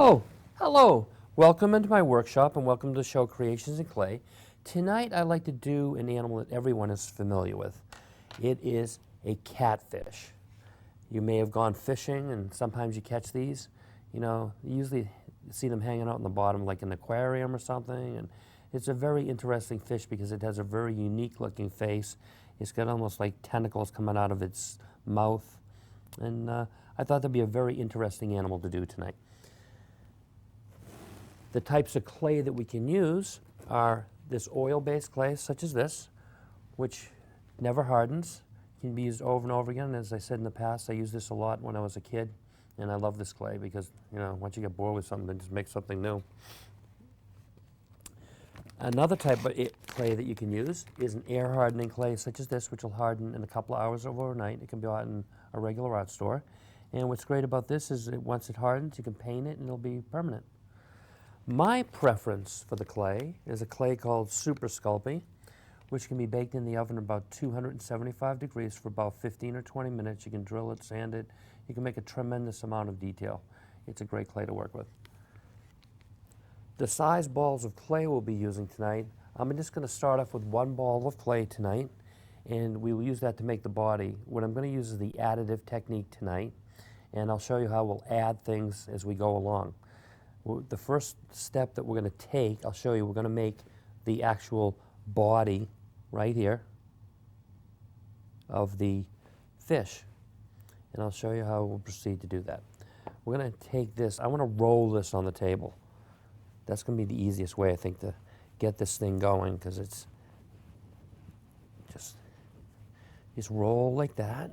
Oh, hello. Welcome into my workshop and welcome to the show Creations in Clay. Tonight I'd like to do an animal that everyone is familiar with. It is a catfish. You may have gone fishing and sometimes you catch these. You know, you usually see them hanging out in the bottom like an aquarium or something. And it's a very interesting fish because it has a very unique looking face. It's got almost like tentacles coming out of its mouth. And I thought that'd be a very interesting animal to do tonight. The types of clay that we can use are this oil-based clay, such as this, which never hardens, can be used over and over again. As I said in the past, I used this a lot when I was a kid, and I love this clay because, you know, once you get bored with something, just make something new. Another type of clay that you can use is an air-hardening clay, such as this, which will harden in a couple of hours overnight. It can be bought in a regular art store. And what's great about this is that once it hardens, you can paint it and it'll be permanent. My preference for the clay is a clay called Super Sculpey, which can be baked in the oven at about 275 degrees for about 15 or 20 minutes. You can drill it, sand it. You can make a tremendous amount of detail. It's a great clay to work with. The size balls of clay we'll be using tonight, I'm just going to start off with one ball of clay tonight, and we will use that to make the body. What I'm going to use is the additive technique tonight, and I'll show you how we'll add things as we go along. The first step that we're going to take, I'll show you, we're going to make the actual body right here of the fish. And I'll show you how we'll proceed to do that. We're going to take this, I want to roll this on the table. That's going to be the easiest way, I think, to get this thing going, because it's just roll like that.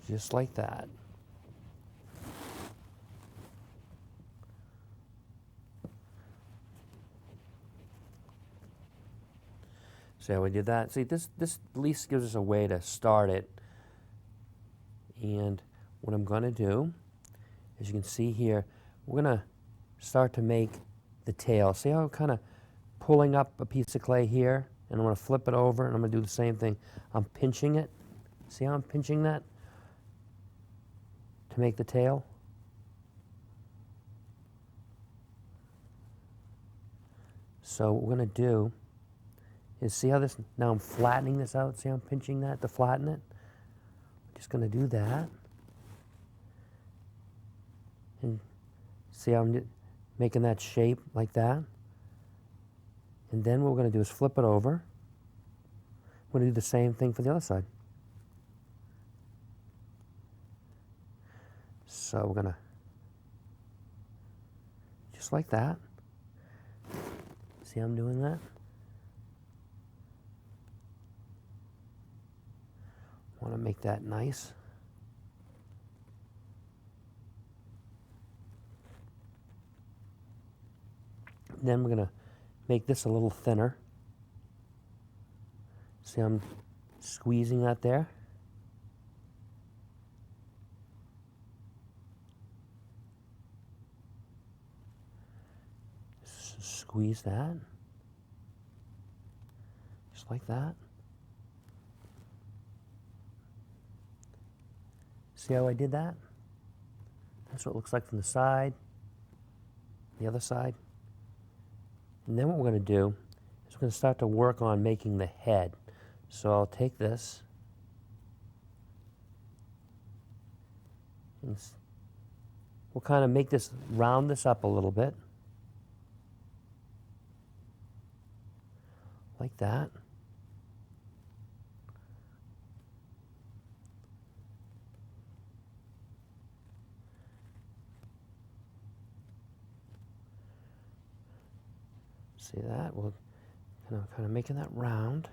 Just like that. See how we did that? See, this at least gives us a way to start it. And what I'm going to do, as you can see here, we're going to start to make the tail. See how I'm kind of pulling up a piece of clay here, and I'm going to flip it over, and I'm going to do the same thing. I'm pinching it. See how I'm pinching that to make the tail? So what we're going to do is, see how this, now I'm flattening this out, see how I'm pinching that to flatten it? I'm just going to do that. And see how I'm making that shape like that? And then what we're going to do is flip it over. We're going to do the same thing for the other side. So we're going to, just like that. See how I'm doing that? Want to make that nice. Then we're going to make this a little thinner. See how I'm squeezing that there? Squeeze that. Just like that. See how I did that? That's what it looks like from the side, the other side. And then what we're going to do is we're going to start to work on making the head. So I'll take this and we'll kind of make this, round this up a little bit. Like that. See that? We're kind of making that round.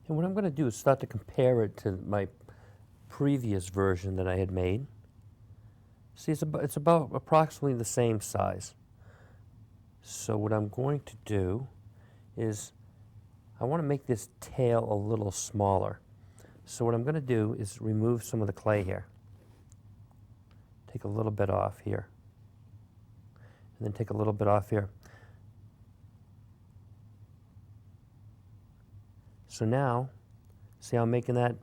And what I'm going to do is start to compare it to my previous version that I had made. See, it's about approximately the same size. So what I'm going to do is I want to make this tail a little smaller. So what I'm going to do is remove some of the clay here. take a little bit off here, and then take a little bit off here. So now, see how I'm making that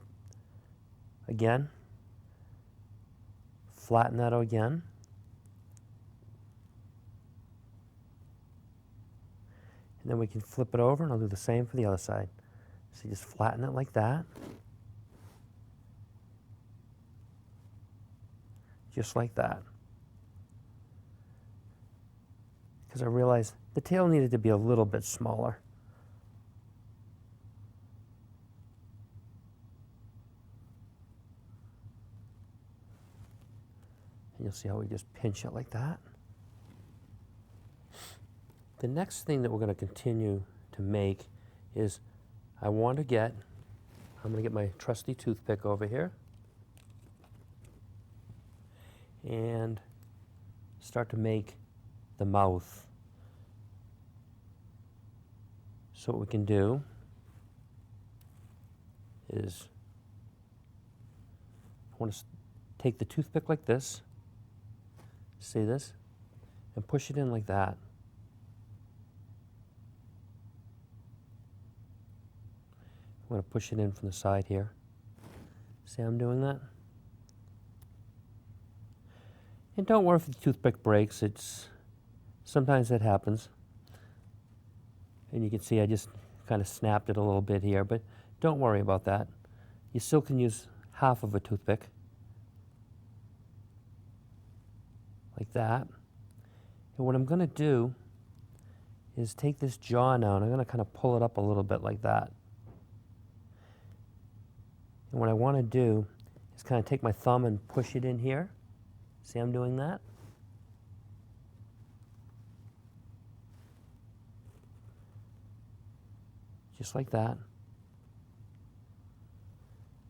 again? Flatten that again. And then we can flip it over, and I'll do the same for the other side. So you just flatten it like that. Just like that. Because I realized the tail needed to be a little bit smaller. And you'll see how we just pinch it like that. The next thing that we're going to continue to make is I'm going to get my trusty toothpick over here and start to make the mouth. So what we can do is I want to take the toothpick like this, see this, and push it in like that. I'm going to push it in from the side here. See how I'm doing that? And don't worry if the toothpick breaks. Sometimes that happens. And you can see I just kind of snapped it a little bit here, but don't worry about that. You still can use half of a toothpick. Like that. And what I'm going to do is take this jaw now, and I'm going to kind of pull it up a little bit like that. And what I want to do is kind of take my thumb and push it in here. See I'm doing that? Just like that.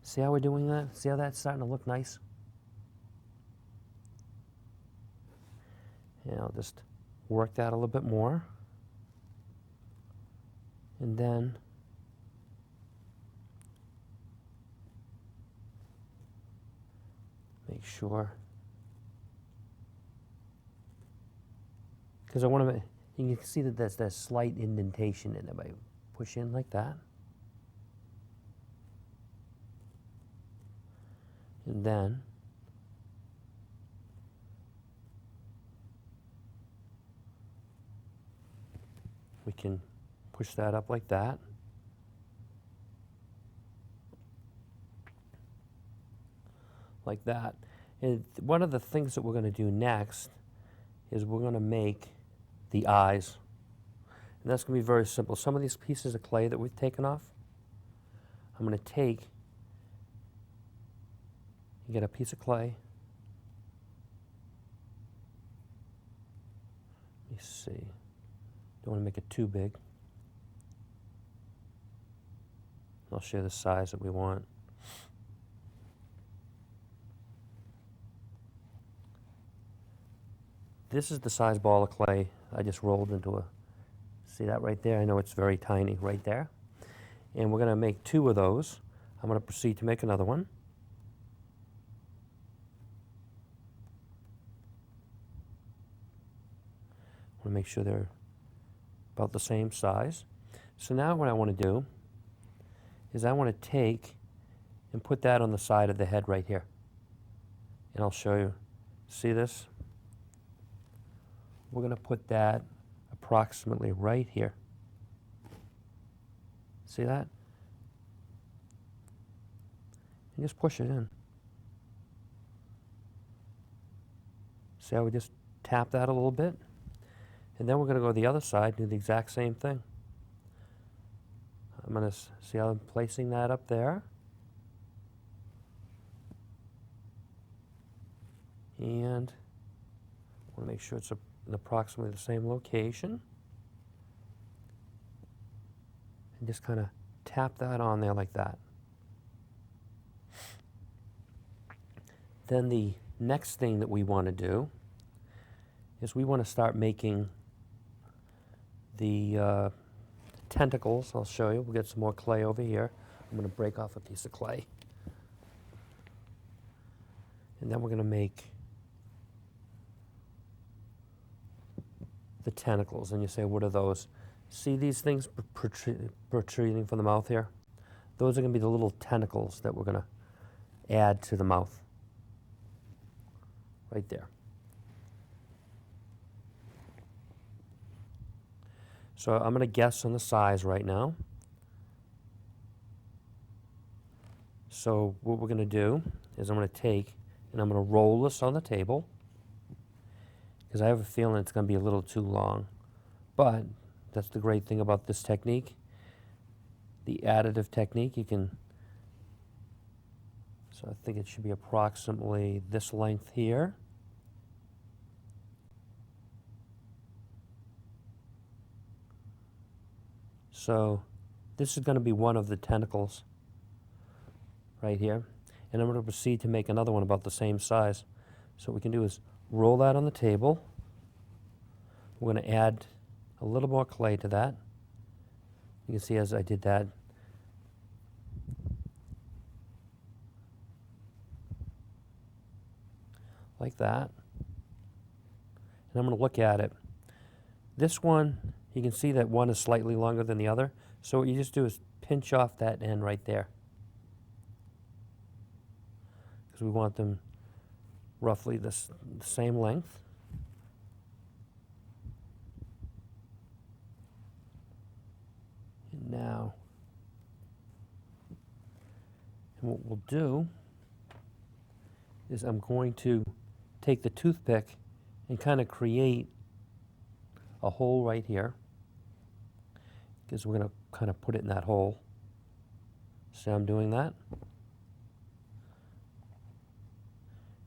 See how we're doing that? See how that's starting to look nice? And I'll just work that a little bit more. And then make sure, because I want to, you can see that there's that slight indentation in it. I push in like that. And then we can push that up like that. Like that. And one of the things that we're going to do next is we're going to make the eyes. And that's going to be very simple. Some of these pieces of clay that we've taken off, I'm going to take, you get a piece of clay. Let me see. Don't want to make it too big. I'll show you the size that we want. This is the size ball of clay I just rolled into a, see that right there? I know it's very tiny right there. And we're going to make 2 of those. I'm going to proceed to make another one. I want to make sure they're about the same size. So now what I want to do is I want to take and put that on the side of the head right here. And I'll show you. See this? We're going to put that approximately right here. See that? And just push it in. See how we just tap that a little bit? And then we're going to go to the other side and do the exact same thing. I'm going to see how I'm placing that up there. And I want to make sure it's in approximately the same location. And just kind of tap that on there like that. Then the next thing that we want to do is we want to start making the tentacles. I'll show you. We'll get some more clay over here. I'm going to break off a piece of clay. And then we're going to make the tentacles. And you say, what are those? See these things protruding from the mouth here? Those are going to be the little tentacles that we're going to add to the mouth. Right there. So I'm going to guess on the size right now. So what we're going to do is I'm going to take and I'm going to roll this on the table, because I have a feeling it's going to be a little too long. But that's the great thing about this technique, the additive technique. You can, so I think it should be approximately this length here. So this is going to be one of the tentacles right here. And I'm going to proceed to make another one about the same size. So what we can do is roll that on the table. We're going to add a little more clay to that. You can see as I did that, like that. And I'm going to look at it. This one, you can see that one is slightly longer than the other. So what you just do is pinch off that end right there, because we want them roughly the same length. And now, and what we'll do is I'm going to take the toothpick and kind of create a hole right here, because we're going to kind of put it in that hole. See how I'm doing that?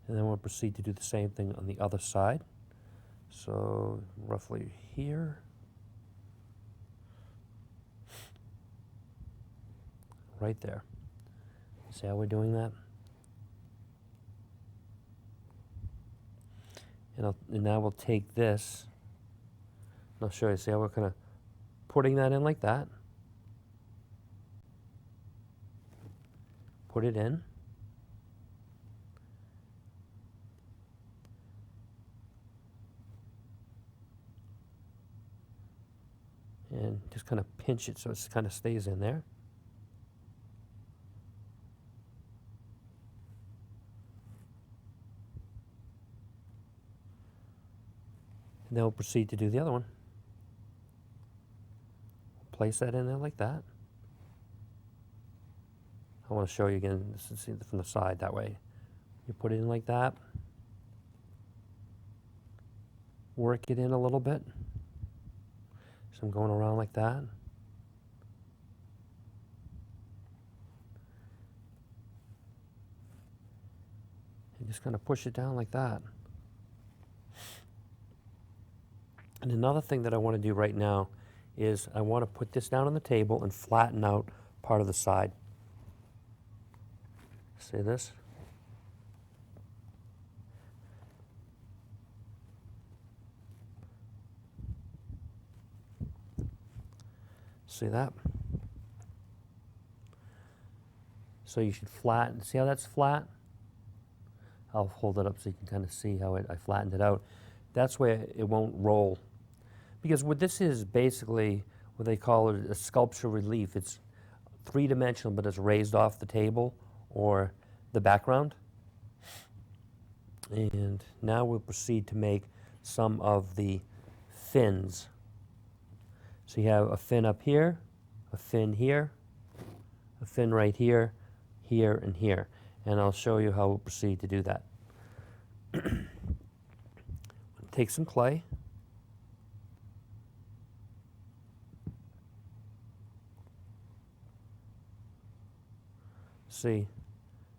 And then we'll proceed to do the same thing on the other side. So roughly here. Right there. See how we're doing that? And now we'll take this, and I'll show you. See how we're kind of putting that in like that. Put it in. And just kind of pinch it so it kind of stays in there. And then we'll proceed to do the other one. Place that in there like that. I want to show you again, this is from the side that way. You put it in like that. Work it in a little bit. So I'm going around like that. And just kind of push it down like that. And another thing that I want to do right now is I want to put this down on the table and flatten out part of the side. See this? See that? So you should flatten. See how that's flat? I'll hold it up so you can kind of see how I flattened it out. That's where it won't roll. Because what this is basically what they call it a sculpture relief. It's three-dimensional, but it's raised off the table or the background. And now we'll proceed to make some of the fins. So you have a fin up here, a fin here, a fin right here, here, and here. And I'll show you how we'll proceed to do that. Take some clay. See,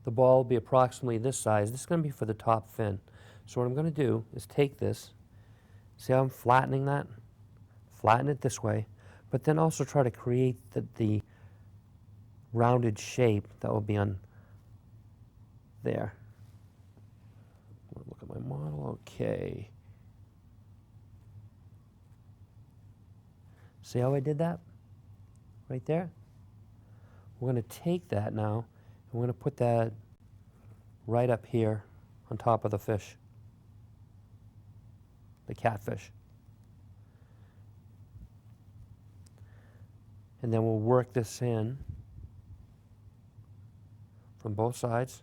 the ball will be approximately this size. This is going to be for the top fin. So what I'm going to do is take this. See how I'm flattening that? Flatten it this way, but then also try to create the rounded shape that will be on there. Look at my model. Okay. See how I did that? Right there? We're going to take that now, and we're going to put that right up here on top of the fish, the catfish. And then we'll work this in from both sides,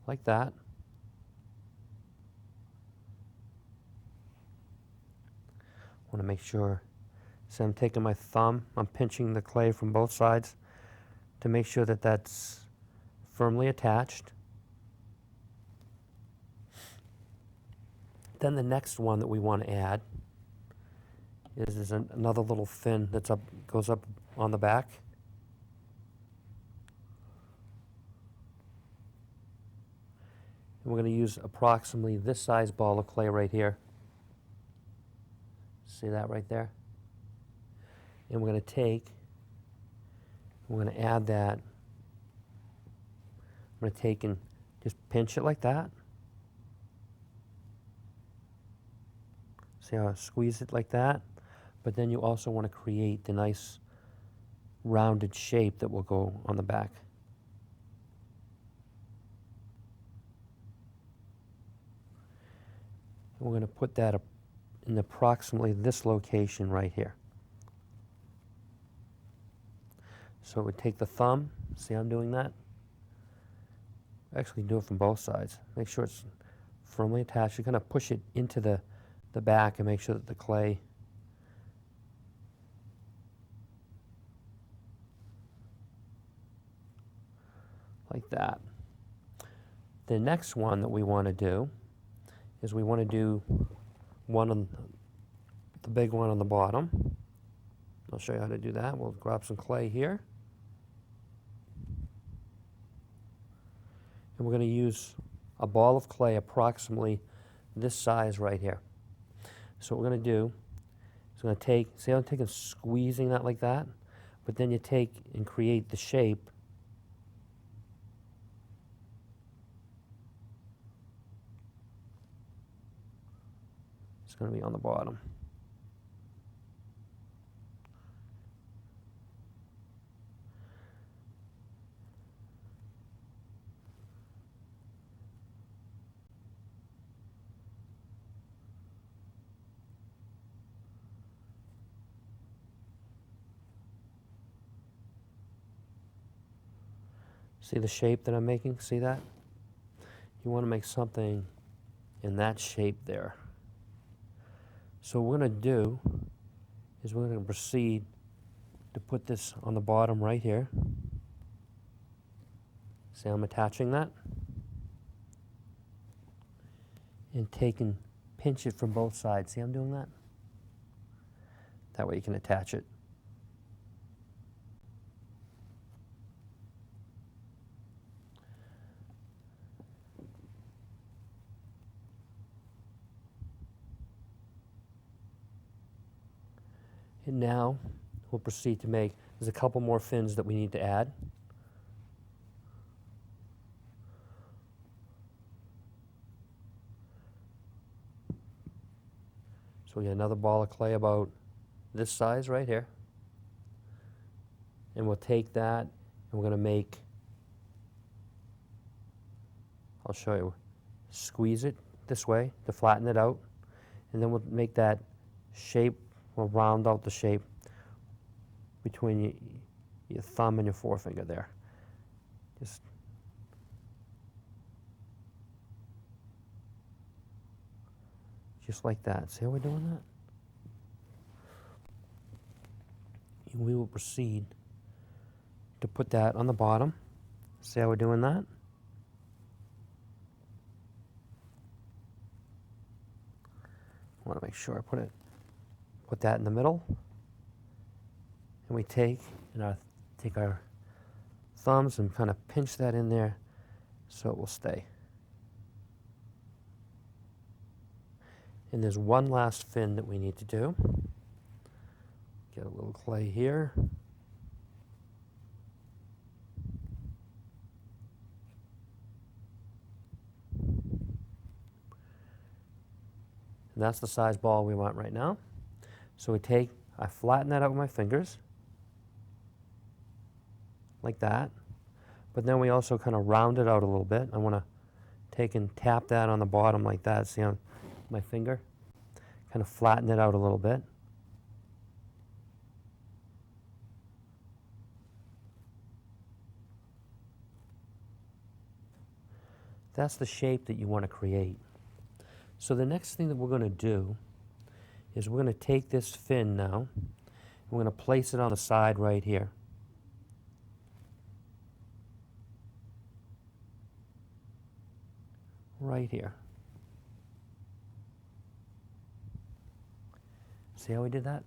like that. I want to make sure, so I'm taking my thumb, I'm pinching the clay from both sides to make sure that that's firmly attached. Then the next one that we want to add is another little fin that's goes up on the back. And we're going to use approximately this size ball of clay right here. See that right there? And we're going to we're going to add that. I'm going to take and just pinch it like that. See how I squeeze it like that? But then you also want to create the nice rounded shape that will go on the back. And we're going to put that up in approximately this location right here. So we take the thumb, see how I'm doing that? Actually do it from both sides. Make sure it's firmly attached. You're going to push it into the back and make sure that the clay like that. The next one that we want to do is we want to do the big one on the bottom. I'll show you how to do that. We'll grab some clay here. And we're going to use a ball of clay approximately this size right here. So what we're going to do is we're going to take, see how I'm taking squeezing that like that? But then you take and create the shape. It's going to be on the bottom. See the shape that I'm making? See that? You want to make something in that shape there. So what we're going to do is we're going to proceed to put this on the bottom right here. See how I'm attaching that? And take and pinch it from both sides. See how I'm doing that? That way you can attach it. And now we'll proceed to make, there's a couple more fins that we need to add. So we get another ball of clay about this size right here. And we'll take that and we're going to make, I'll show you, squeeze it this way to flatten it out. And then we'll make that shape. We'll round out the shape between your thumb and your forefinger there. Just like that. See how we're doing that? And we will proceed to put that on the bottom. See how we're doing that? I want to make sure I put that in the middle, and we take our thumbs and kind of pinch that in there so it will stay. And there's one last fin that we need to do. Get a little clay here. And that's the size ball we want right now. So I flatten that out with my fingers, like that. But then we also kind of round it out a little bit. I want to take and tap that on the bottom like that. See on my finger? Kind of flatten it out a little bit. That's the shape that you want to create. So the next thing that we're going to do is we're going to take this fin now, and we're going to place it on the side right here. Right here. See how we did that?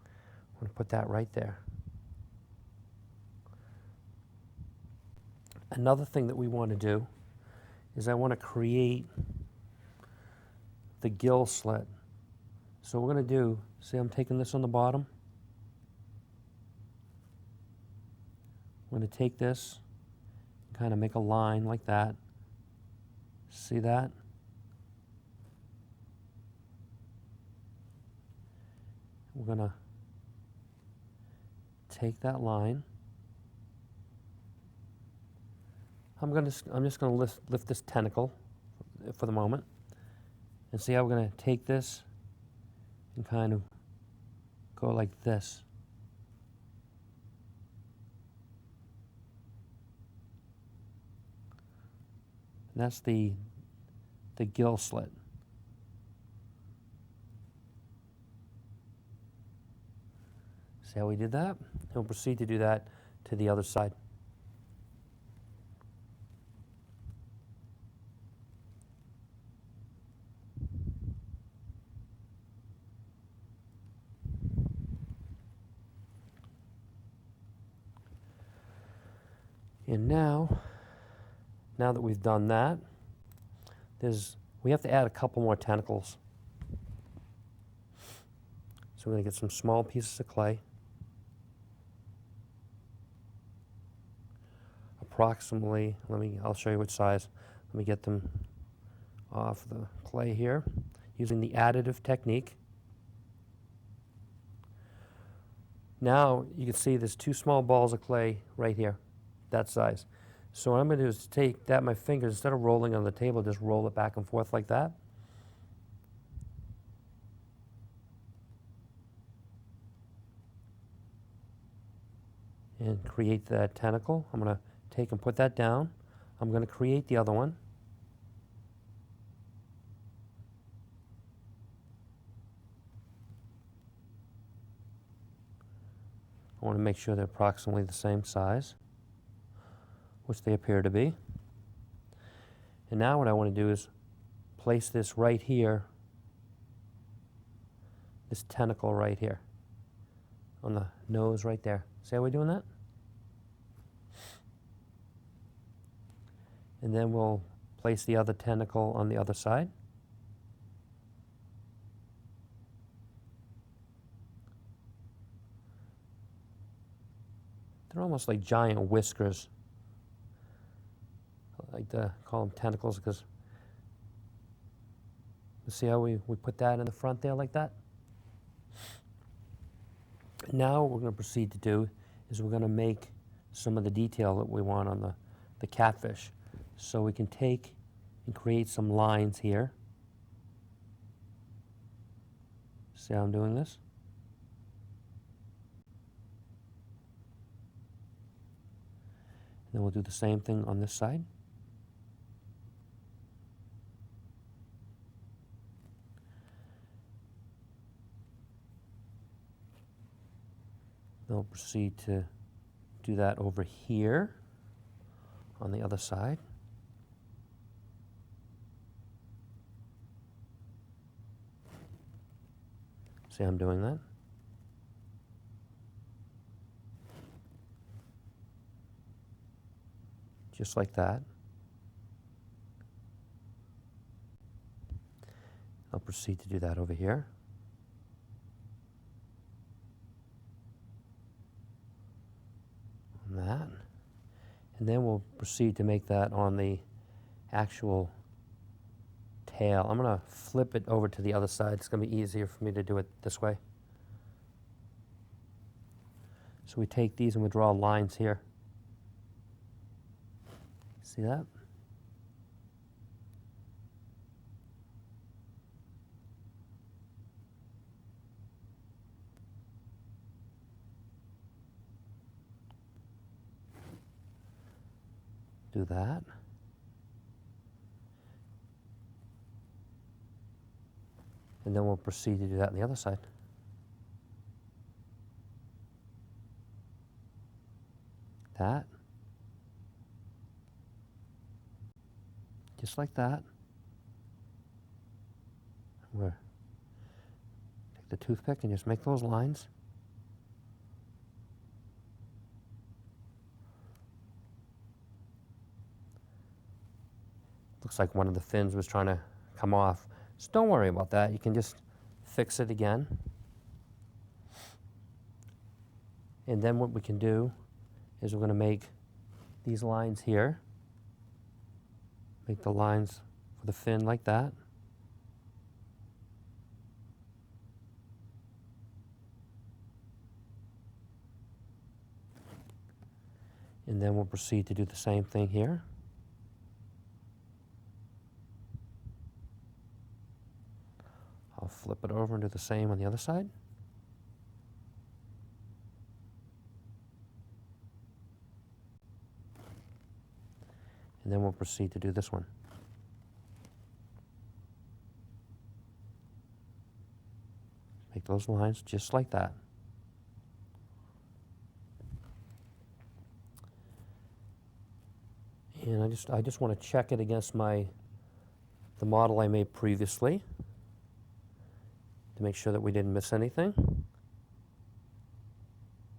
I'm going to put that right there. Another thing that we want to do is I want to create the gill slit. So what we're going to do, see I'm taking this on the bottom? I'm going to take this, kind of make a line like that. See that? We're going to take that line. I'm just going to lift this tentacle for the moment, and see how we're going to take this and kind of go like this. And that's the gill slit. See how we did that? And we'll proceed to do that to the other side. And now that we've done that, we have to add a couple more tentacles. So we're going to get some small pieces of clay, approximately, I'll show you what size. Let me get them off the clay here, using the additive technique. Now you can see there's two small balls of clay right here, that size. So what I'm going to do is take that, my fingers, instead of rolling on the table, just roll it back and forth like that. And create that tentacle. I'm going to take and put that down. I'm going to create the other one. I want to make sure they're approximately the same size, which they appear to be. And now what I want to do is place this right here, this tentacle right here, on the nose right there. See how we're doing that? And then we'll place the other tentacle on the other side. They're almost like giant whiskers. I like to call them tentacles because you see how we put that in the front there like that? Now what we're going to proceed to do is we're going to make some of the detail that we want on the catfish. So we can take and create some lines here. See how I'm doing this? And then we'll do the same thing on this side. Then we'll proceed to do that over here on the other side. See how I'm doing that? Just like that. I'll proceed to do that over here. On that. And then we'll proceed to make that on the actual tail. I'm going to flip it over to the other side. It's going to be easier for me to do it this way. So we take these and we draw lines here. See that? Do that. And then we'll proceed to do that on the other side. That. Just like that. We'll take the toothpick and just make those lines. Looks like one of the fins was trying to come off. So don't worry about that. You can just fix it again. And then what we can do is we're going to make these lines here. Make the lines for the fin like that. And then we'll proceed to do the same thing here. I'll flip it over and do the same on the other side. And then we'll proceed to do this one. Make those lines just like that. And I just want to check it against the model I made previously to make sure that we didn't miss anything.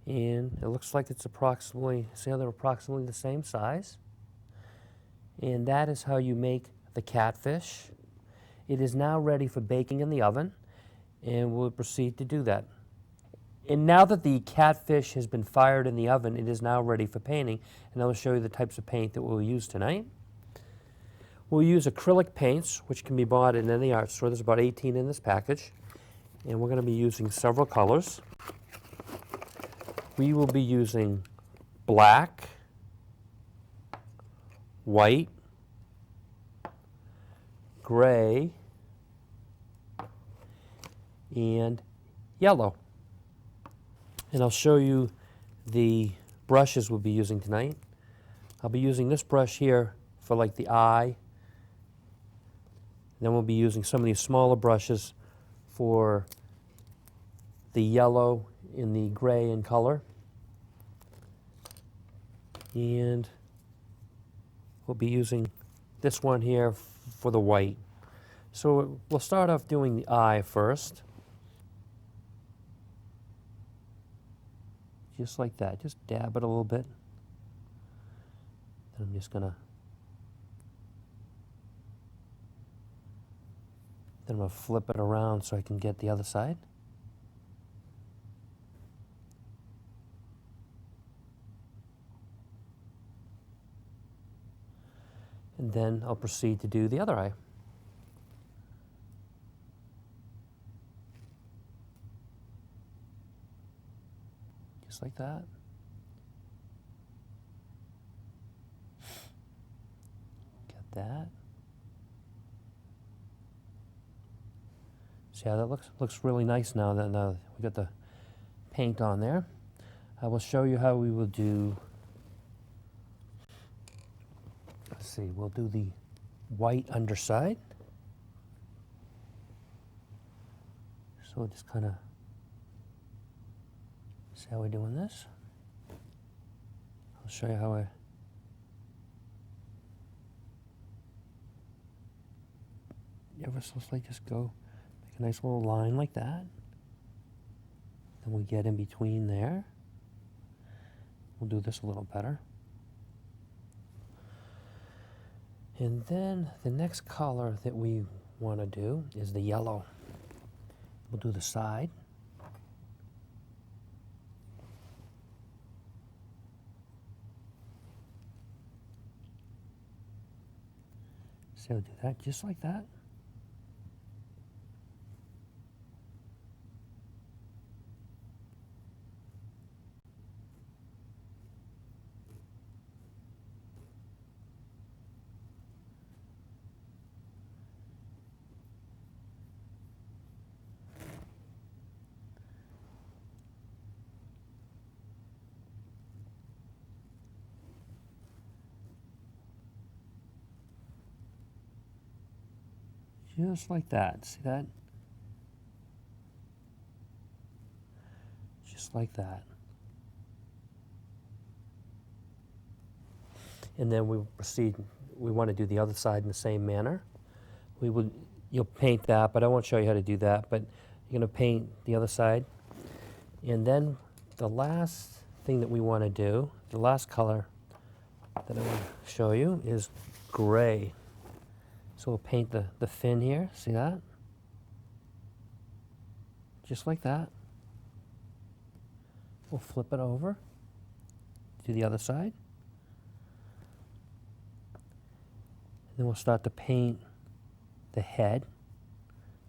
And it looks like it's approximately, see how they're approximately the same size? And that is how you make the catfish. It is now ready for baking in the oven, and we'll proceed to do that. And now that the catfish has been fired in the oven, it is now ready for painting, and I'll show you the types of paint that we'll use tonight. We'll use acrylic paints, which can be bought in any art store. There's about 18 in this package, and we're going to be using several colors. We will be using black, white, gray, and yellow. And I'll show you the brushes we'll be using tonight. I'll be using this brush here for like the eye. Then we'll be using some of these smaller brushes for the yellow and the gray in color. And we'll be using this one here for the white. So we'll start off doing the eye first. Just like that, just dab it a little bit. Then I'm just gonna flip it around so I can get the other side. And then I'll proceed to do the other eye. Just like that. Get that. See how that looks really nice now that we got the paint on there. I will show you how we will do, let's see, we'll do the white underside. So we'll just kind of see how we're doing this. I'll show you how ever so slightly, just go make a nice little line like that. Then we get in between there. We'll do this a little better. And then the next color that we want to do is the yellow. We'll do the side. So we'll do that just like that. Just like that. See that? just like that. And then we proceed, we want to do the other side in the same manner. You'll paint that, but I won't show you how to do that, but you're going to paint the other side. And then the last thing that we want to do, the last color that I want to show you is gray. So we'll paint the fin here, see that? Just like that. We'll flip it over to the other side. Then we'll start to paint the head.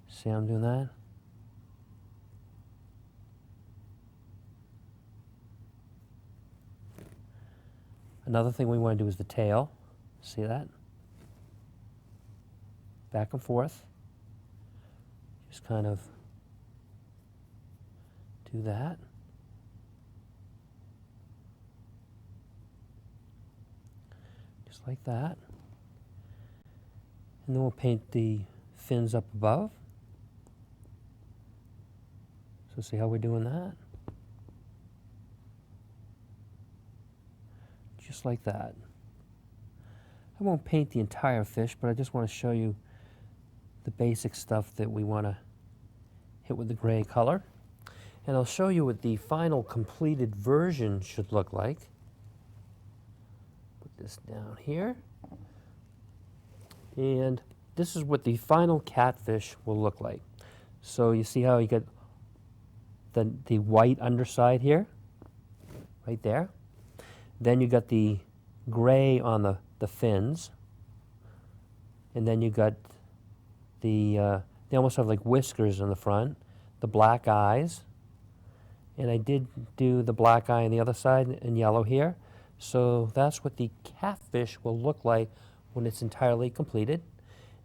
See how I'm doing that? Another thing we want to do is the tail. See that? Back and forth. Just kind of do that. Just like that. And then we'll paint the fins up above. So see how we're doing that? Just like that. I won't paint the entire fish, but I just want to show you the basic stuff that we want to hit with the gray color. And I'll show you what the final completed version should look like. Put this down here. And this is what the final catfish will look like. So you see how you get the white underside here, right there. Then you got the gray on the fins. And then you got they almost have like whiskers on the front, the black eyes. And I did do the black eye on the other side and yellow here. So that's what the catfish will look like when it's entirely completed.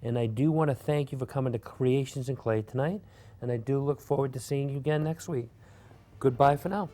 And I do want to thank you for coming to Creations in Clay tonight. And I do look forward to seeing you again next week. Goodbye for now.